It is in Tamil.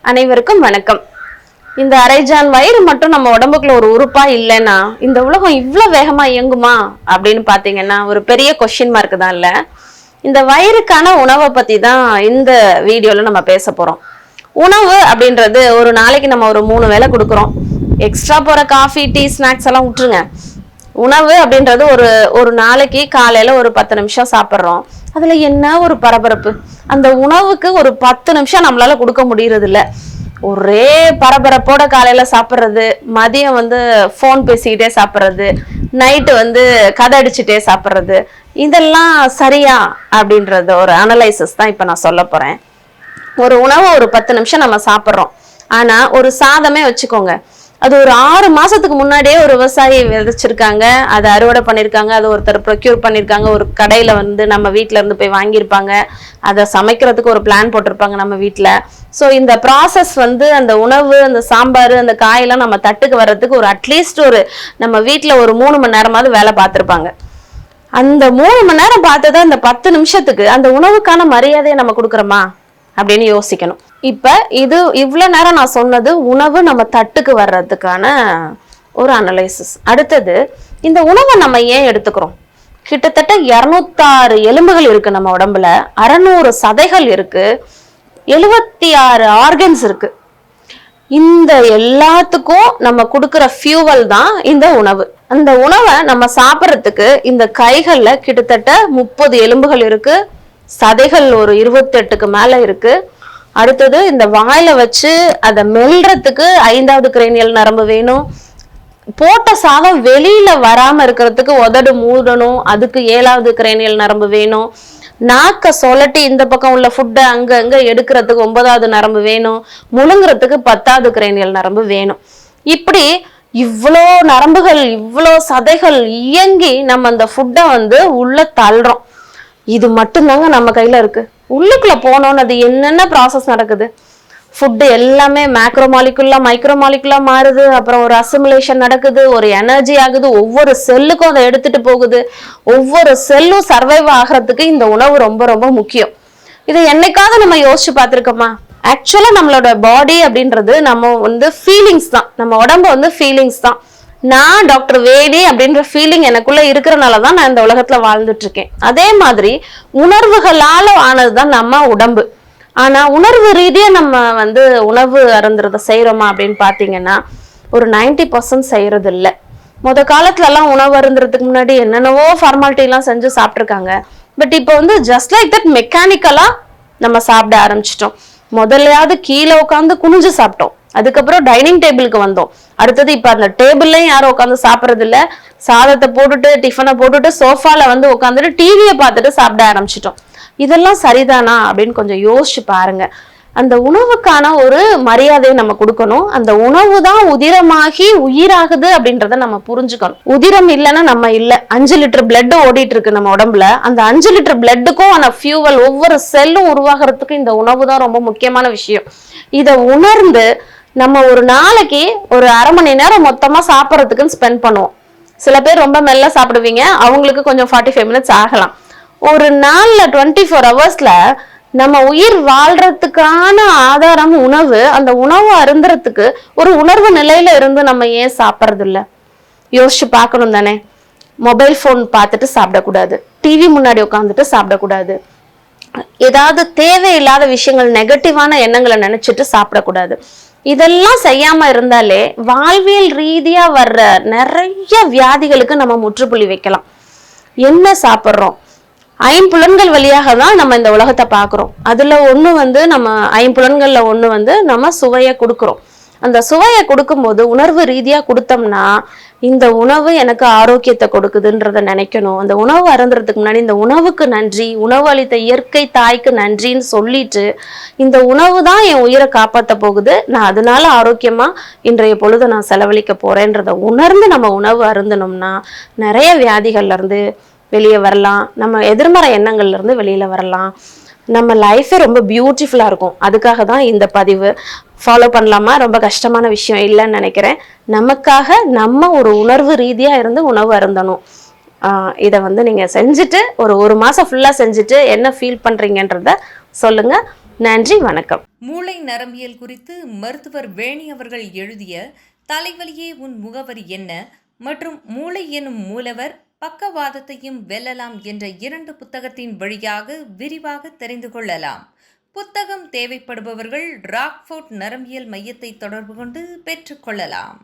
அனைவருக்கும் வணக்கம். இந்த அரைஜான் வயிறு மட்டும் நம்ம உடம்புக்குள்ள ஒரு உறுப்பா இல்லைன்னா இந்த உலகம் இவ்வளவு வேகமா இயங்குமா அப்படின்னு பாத்தீங்கன்னா ஒரு பெரிய கொஸ்டின் மார்க் தான். இல்ல, இந்த வயிறுக்கான உணவை பத்தி தான் இந்த வீடியோல நம்ம பேச போறோம். உணவு அப்படின்றது ஒரு நாளைக்கு நம்ம ஒரு 3 வேளை கொடுக்குறோம். எக்ஸ்ட்ரா போற காஃபி டீ ஸ்நாக்ஸ் எல்லாம் விட்டுருங்க. உணவு அப்படின்றது ஒரு நாளைக்கு காலையில ஒரு 10 நிமிஷம் சாப்பிட்றோம். அதுல என்ன ஒரு பரபரப்பு! அந்த உணவுக்கு ஒரு 10 நிமிஷம் நம்மளால கொடுக்க முடியறது இல்ல. ஒரே பரபரப்போட காலையில சாப்பிட்றது, மதியம் ஃபோன் பேசிக்கிட்டே சாப்பிட்றது, நைட்டு கதை அடிச்சுட்டே சாப்பிட்றது, இதெல்லாம் சரியா அப்படின்றது ஒரு அனலைசிஸ் தான் இப்ப நான் சொல்ல போறேன். ஒரு உணவை ஒரு 10 நிமிஷம் நம்ம சாப்பிட்றோம். ஆனா ஒரு சாதமே வச்சுக்கோங்க, அது ஒரு 6 மாசத்துக்கு முன்னாடியே ஒரு விவசாயி விதைச்சிருக்காங்க, அதை அறுவடை பண்ணிருக்காங்க, அதை ஒருத்தர் ப்ரொக்யூர் பண்ணிருக்காங்க, ஒரு கடையில நம்ம வீட்டுல இருந்து போய் வாங்கியிருப்பாங்க, அதை சமைக்கிறதுக்கு ஒரு பிளான் போட்டிருப்பாங்க நம்ம வீட்டுல. ஸோ இந்த ப்ராசஸ் அந்த உணவு, அந்த சாம்பார், அந்த காயெல்லாம் நம்ம தட்டுக்கு வர்றதுக்கு ஒரு அட்லீஸ்ட் நம்ம வீட்டுல ஒரு 3 மணி நேரமாவது வேலை பார்த்துருப்பாங்க. அந்த 3 மணி நேரம் பார்த்ததா இந்த 10 நிமிஷத்துக்கு அந்த உணவுக்கான மரியாதையை நம்ம கொடுக்குறோமா அப்படின்னு யோசிக்கணும். இப்ப இவ்வளவு நேரம் நான் சொன்னது உணவு நம்ம தட்டுக்கு வர்றதுக்கான ஒரு அனலைசிஸ். அடுத்தது, இந்த உணவை நம்ம ஏன் எடுத்துக்கிறோம்? கிட்டத்தட்ட 206 எலும்புகள் இருக்கு நம்ம உடம்புல, 600 சதைகள் இருக்கு, 76 ஆர்கன்ஸ் இருக்கு. இந்த எல்லாத்துக்கும் நம்ம கொடுக்குற ஃபியூவல் தான் இந்த உணவு. அந்த உணவை நம்ம சாப்பிட்றதுக்கு இந்த கைகள்ல கிட்டத்தட்ட 30 எலும்புகள் இருக்கு, சதைகள் ஒரு 28க்கு மேல இருக்கு. அடுத்தது இந்த வாயில வச்சு அதை மெல்றதுக்கு 5வது கிரேனியல் நரம்பு வேணும். போட்ட சாதம் வெளியில வராம இருக்கிறதுக்கு உதடு மூடணும், அதுக்கு 7வது கிரேனியல் நரம்பு வேணும். நாக்க சொலட்டி இந்த பக்கம் உள்ள ஃபுட்டை அங்க எடுக்கிறதுக்கு 9வது நரம்பு வேணும். முழுங்குறதுக்கு 10வது கிரேனியல் நரம்பு வேணும். இப்படி இவ்வளோ நரம்புகள், இவ்வளோ சதைகள் இயங்கி நம்ம அந்த ஃபுட்டை உள்ள தள்ளுறோம். இது மட்டும்தாங்க நம்ம கையில இருக்கு. உள்ளுக்குள்ள போனோன்னு அது என்னென்ன ப்ராசஸ் நடக்குது? ஃபுட்டு எல்லாமே மேக்ரோ மாலிகுலா மைக்ரோ மாலிகுலா மாறுது, அப்புறம் ஒரு அசிமுலேஷன் நடக்குது, ஒரு எனர்ஜி ஆகுது, ஒவ்வொரு செல்லுக்கும் அதை எடுத்துட்டு போகுது. ஒவ்வொரு செல்லும் சர்வைவ் ஆகிறதுக்கு இந்த உணவு ரொம்ப ரொம்ப முக்கியம். இதை என்னைக்காவது நம்ம யோசிச்சு பார்த்திருக்கோமா? ஆக்சுவலா நம்மளோட பாடி அப்படின்றது நம்ம ஃபீலிங்ஸ் தான், நம்ம உடம்பு ஃபீலிங்ஸ் தான். நான் டாக்டர் வேணி அப்படின்ற ஃபீலிங் எனக்குள்ள இருக்கிறனாலதான் நான் இந்த உலகத்துல வாழ்ந்துட்டு இருக்கேன். அதே மாதிரி உணர்வுகளால ஆனதுதான் நம்ம உடம்பு. ஆனா உணர்வு ரீதியா நம்ம உணவு அருந்துறத செய்யறோமா அப்படின்னு பாத்தீங்கன்னா ஒரு 90% செய்யறது இல்லை. காலத்துல எல்லாம் உணவு அருந்துறதுக்கு முன்னாடி என்னென்னவோ ஃபார்மாலிட்டி எல்லாம் செஞ்சு சாப்பிட்டுருக்காங்க. பட் இப்போ ஜஸ்ட் லைக் தட் மெக்கானிக்கலா நம்ம சாப்பிட ஆரம்பிச்சிட்டோம். முதல்லையாவது கீழே உட்காந்து குனிஞ்சு சாப்பிட்டோம், அதுக்கப்புறம் டைனிங் டேபிளுக்கு வந்தோம். அடுத்தது இப்ப அந்த டேபிள்லயும் யாரும் உட்காந்து சாப்பிட்றது இல்ல, சாதத்தை போட்டுட்டு டிஃபனை போட்டுட்டு சோஃபால உட்காந்துட்டு டிவியை பார்த்துட்டு சாப்பிட ஆரம்பிச்சிட்டோம். இதெல்லாம் சரிதானா அப்படின்னு கொஞ்சம் யோசிச்சு பாருங்க. அந்த உணவுக்கான ஒரு மரியாதையை நம்ம கொடுக்கணும். அந்த உணவு தான் உதிரமாகி உயிராகுது அப்படின்றத நம்ம புரிஞ்சுக்கணும். உதிரம் இல்லைன்னா நம்ம இல்லை. 5 லிட்டர் பிளட் ஓடிட்டு இருக்கு நம்ம உடம்புல. அந்த 5 லிட்டர் பிளட்டுக்கும் ஆன ஃபியூவல், ஒவ்வொரு செல்லும் உருவாகிறதுக்கு இந்த உணவு தான் ரொம்ப முக்கியமான விஷயம். இதை உணர்ந்து நம்ம ஒரு நாளைக்கு ஒரு 1/2 மணி நேரம் மொத்தமா சாப்பிட்றதுக்குன்னு ஸ்பெண்ட் பண்ணுவோம். சில பேர் ரொம்ப மெல்ல சாப்பிடுவீங்க, அவங்களுக்கு கொஞ்சம் 45 மினிட்ஸ் ஆகலாம். ஒரு நாள்ல 24 ஹவர்ஸ்ல நம்ம உயிர் வாழ்றதுக்கான ஆதாரம் உணவு. அந்த உணவு அருந்துறதுக்கு ஒரு உணர்வு நிலையில இருந்து நம்ம ஏன் சாப்பிட்றது இல்லை? யோசிச்சு பார்க்கணும் தானே. மொபைல் போன் பார்த்துட்டு சாப்பிடக்கூடாது, டிவி முன்னாடி உட்காந்துட்டு சாப்பிடக்கூடாது, ஏதாவது தேவையில்லாத விஷயங்கள், நெகட்டிவான எண்ணங்களை நினைச்சிட்டு சாப்பிடக்கூடாது. இதெல்லாம் செய்யாம இருந்தாலே வாழ்வியல் ரீதியா வர்ற நிறைய வியாதிகளுக்கு நம்ம முற்றுப்புள்ளி வைக்கலாம். என்ன சாப்பிட்றோம்? 5 வழியாக தான் நம்ம இந்த உலகத்தை பார்க்குறோம். அதுல ஒண்ணு நம்ம 5 ஒண்ணு நம்ம சுவையை கொடுக்குறோம். அந்த சுவையை கொடுக்கும்போது உணர்வு ரீதியா கொடுத்தோம்னா இந்த உணவு எனக்கு ஆரோக்கியத்தை கொடுக்குதுன்றத நினைக்கணும். அந்த உணவு அருந்துறதுக்கு முன்னாடி இந்த உணவுக்கு நன்றி, உணவு அளித்த இயற்கை தாய்க்கு நன்றின்னு சொல்லிட்டு இந்த உணவு தான் என் உயிரை காப்பாற்ற போகுது, நான் அதனால ஆரோக்கியமா இன்றைய பொழுது நான் செலவழிக்க போறேன்றத உணர்ந்து நம்ம உணவு அருந்தணும்னா நிறைய வியாதிகள்ல இருந்து வெளியே வரலாம், நம்ம எதிர்மறை எண்ணங்கள்ல இருந்து வெளியில வரலாம், நம்ம லைஃபே ரொம்ப பியூட்டிஃபுல்லா இருக்கும். அதுக்காக தான் இந்த பதிவு. ஃபாலோ பண்ணலாமா? ரொம்ப கஷ்டமான விஷயம் இல்லைன்னு நினைக்கிறேன். நமக்காக நம்ம ஒரு உணர்வு ரீதியா இருந்து உணவு அருந்தணும். இதை நீங்க செஞ்சுட்டு ஒரு மாசம் ஃபுல்லா செஞ்சுட்டு என்ன ஃபீல் பண்றீங்கன்றத சொல்லுங்க. நன்றி, வணக்கம். மூளை நரம்பியல் குறித்து மருத்துவர் வேணி அவர்கள் எழுதிய தலைவலியே உன் முகவரி என்ன மற்றும் மூளை எனும் மூலவர் பக்கவாதத்தையும் வெல்லலாம் என்ற 2 புத்தகத்தின் வழியாக விரிவாக தெரிந்து கொள்ளலாம். புத்தகம் தேவைப்படுபவர்கள் ராக்ஃபோர்ட் நரம்பியல் மையத்தை தொடர்பு கொண்டு பெற்றுக்கொள்ளலாம்.